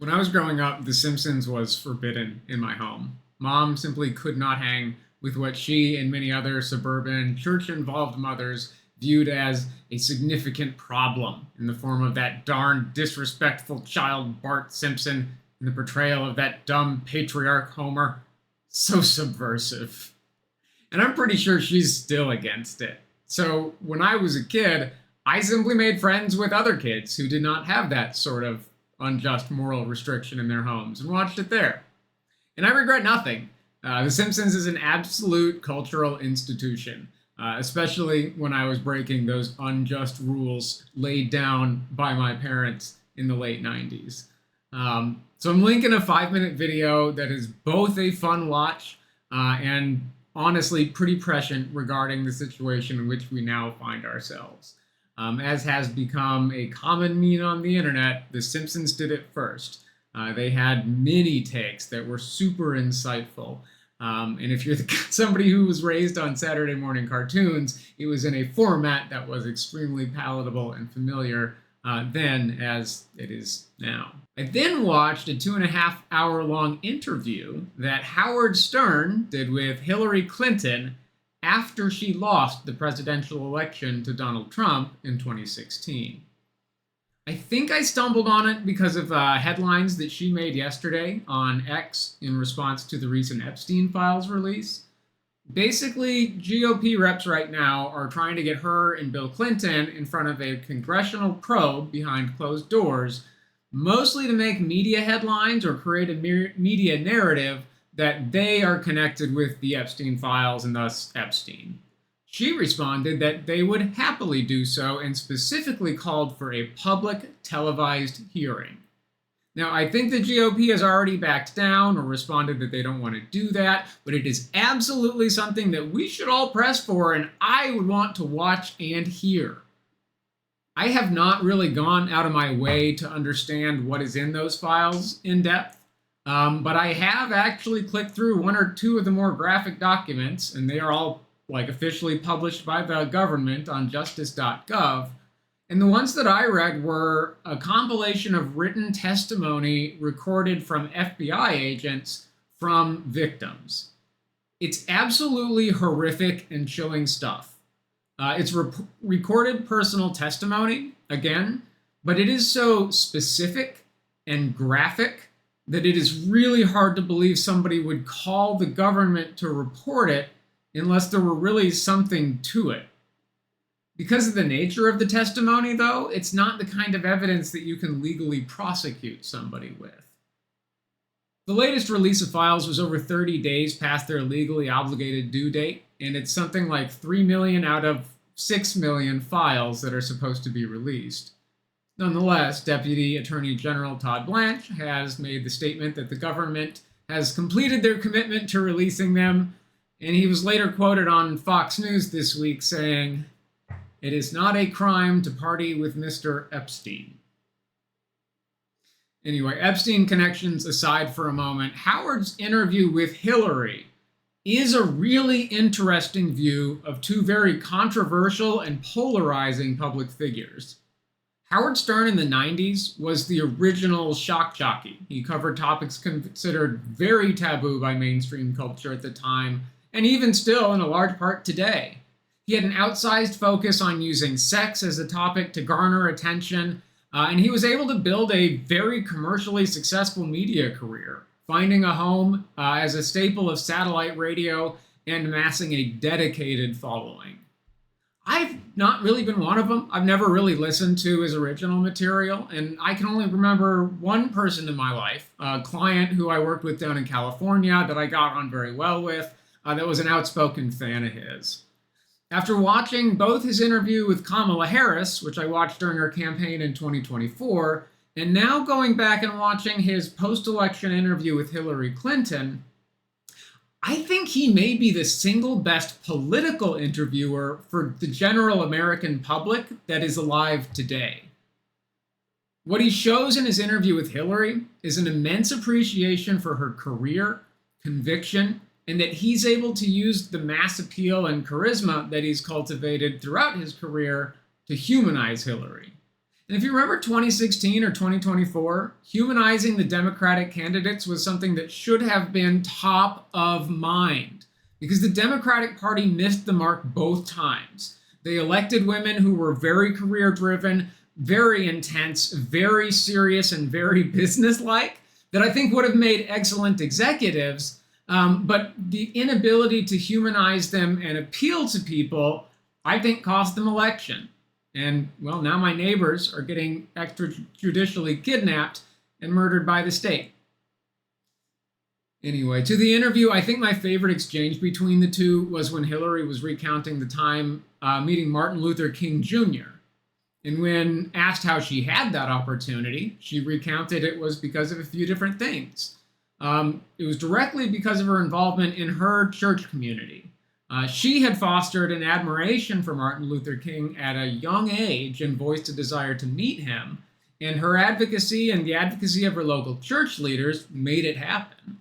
When I was growing up, The Simpsons was forbidden in my home. Mom simply could not hang with what she and many other suburban, church involved mothers viewed as a significant problem in the form of that darn disrespectful child Bart Simpson and the portrayal of that dumb patriarch Homer. So subversive. And I'm pretty sure she's still against it. So when I was a kid, I simply made friends with other kids who did not have that sort of unjust moral restriction in their homes and watched it there. And I regret nothing. The Simpsons is an absolute cultural institution, especially when I was breaking those unjust rules laid down by my parents in the late 90s. So I'm linking a 5-minute video that is both a fun watch and honestly pretty prescient regarding the situation in which we now find ourselves. As has become a common meme on the internet, The Simpsons did it first. They had many takes that were super insightful. And if you're somebody who was raised on Saturday morning cartoons, it was in a format that was extremely palatable and familiar then as it is now. I then watched a 2.5 hour long interview that Howard Stern did with Hillary Clinton after she lost the presidential election to Donald Trump in 2016. I think I stumbled on it because of headlines that she made yesterday on X in response to the recent Epstein files release. Basically, GOP reps right now are trying to get her and Bill Clinton in front of a congressional probe behind closed doors, mostly to make media headlines or create a media narrative that they are connected with the Epstein files and thus Epstein. She responded that they would happily do so and specifically called for a public televised hearing. Now, I think the GOP has already backed down or responded that they don't want to do that, but it is absolutely something that we should all press for and I would want to watch and hear. I have not really gone out of my way to understand what is in those files in depth. But I have actually clicked through one or two of the more graphic documents, and they are all officially published by the government on justice.gov. And the ones that I read were a compilation of written testimony recorded from FBI agents from victims. It's absolutely horrific and chilling stuff. It's recorded personal testimony, again, but it is so specific and graphic that it is really hard to believe somebody would call the government to report it unless there were really something to it. Because of the nature of the testimony, though, it's not the kind of evidence that you can legally prosecute somebody with. The latest release of files was over 30 days past their legally obligated due date, and it's something like 3 million out of 6 million files that are supposed to be released. Nonetheless, Deputy Attorney General Todd Blanche has made the statement that the government has completed their commitment to releasing them, and he was later quoted on Fox News this week saying, "It is not a crime to party with Mr. Epstein." Anyway, Epstein connections aside for a moment, Howard's interview with Hillary is a really interesting view of two very controversial and polarizing public figures. Howard Stern in the 90s was the original shock jockey. He covered topics considered very taboo by mainstream culture at the time, and even still in a large part today. He had an outsized focus on using sex as a topic to garner attention, and he was able to build a very commercially successful media career, finding a home as a staple of satellite radio and amassing a dedicated following. I've not really been one of them. I've never really listened to his original material, and I can only remember one person in my life, a client who I worked with down in California that I got on very well with, that was an outspoken fan of his. After watching both his interview with Kamala Harris, which I watched during her campaign in 2024, and now going back and watching his post-election interview with Hillary Clinton, I think he may be the single best political interviewer for the general American public that is alive today. What he shows in his interview with Hillary is an immense appreciation for her career, conviction, and that he's able to use the mass appeal and charisma that he's cultivated throughout his career to humanize Hillary. And if you remember 2016 or 2024, humanizing the Democratic candidates was something that should have been top of mind because the Democratic Party missed the mark both times. They elected women who were very career driven, very intense, very serious, and very businesslike that I think would have made excellent executives. But the inability to humanize them and appeal to people, I think, cost them election. And, well, now my neighbors are getting extrajudicially kidnapped and murdered by the state. Anyway, to the interview, I think my favorite exchange between the two was when Hillary was recounting the time meeting Martin Luther King Jr. And when asked how she had that opportunity, she recounted it was because of a few different things. It was directly because of her involvement in her church community. She had fostered an admiration for Martin Luther King at a young age and voiced a desire to meet him. And her advocacy and the advocacy of her local church leaders made it happen.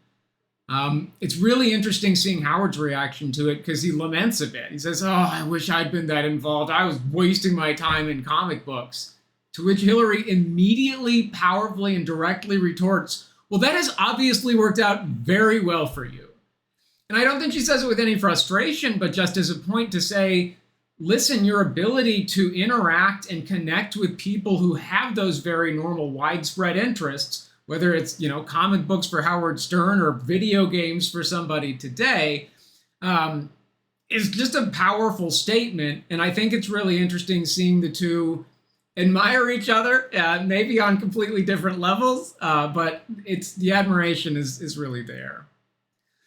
It's really interesting seeing Howard's reaction to it because he laments a bit. He says, "Oh, I wish I'd been that involved. I was wasting my time in comic books." To which Hillary immediately, powerfully, and directly retorts, "Well, that has obviously worked out very well for you." And I don't think she says it with any frustration, but just as a point to say, listen, your ability to interact and connect with people who have those very normal widespread interests, whether it's, comic books for Howard Stern or video games for somebody today, is just a powerful statement. And I think it's really interesting seeing the two admire each other, maybe on completely different levels, but the admiration is really there.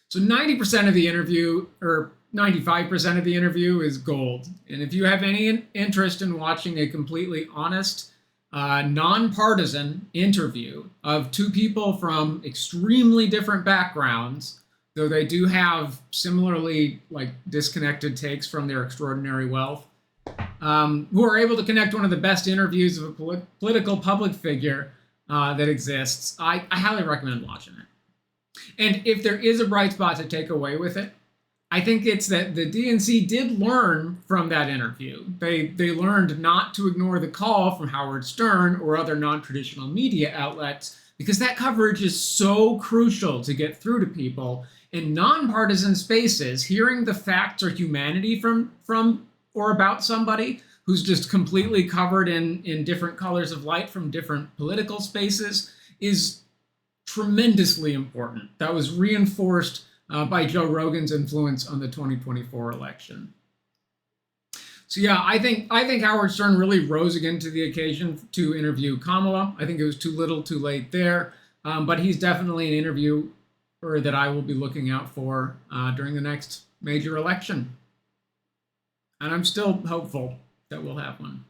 So 90% of the interview, or 95% of the interview, is gold. And if you have any interest in watching a completely honest, nonpartisan interview of two people from extremely different backgrounds, though they do have similarly disconnected takes from their extraordinary wealth, who are able to connect one of the best interviews of a political public figure that exists, I highly recommend watching it. And if there is a bright spot to take away with it, I think it's that the DNC did learn from that interview. They learned not to ignore the call from Howard Stern or other non-traditional media outlets because that coverage is so crucial to get through to people. In nonpartisan spaces, hearing the facts or humanity from or about somebody who's just completely covered in different colors of light from different political spaces is tremendously important. That was reinforced by Joe Rogan's influence on the 2024 election. So yeah, I think Howard Stern really rose again to the occasion to interview Kamala. I think it was too little, too late there, but he's definitely an interviewer that I will be looking out for during the next major election. And I'm still hopeful that we'll have one.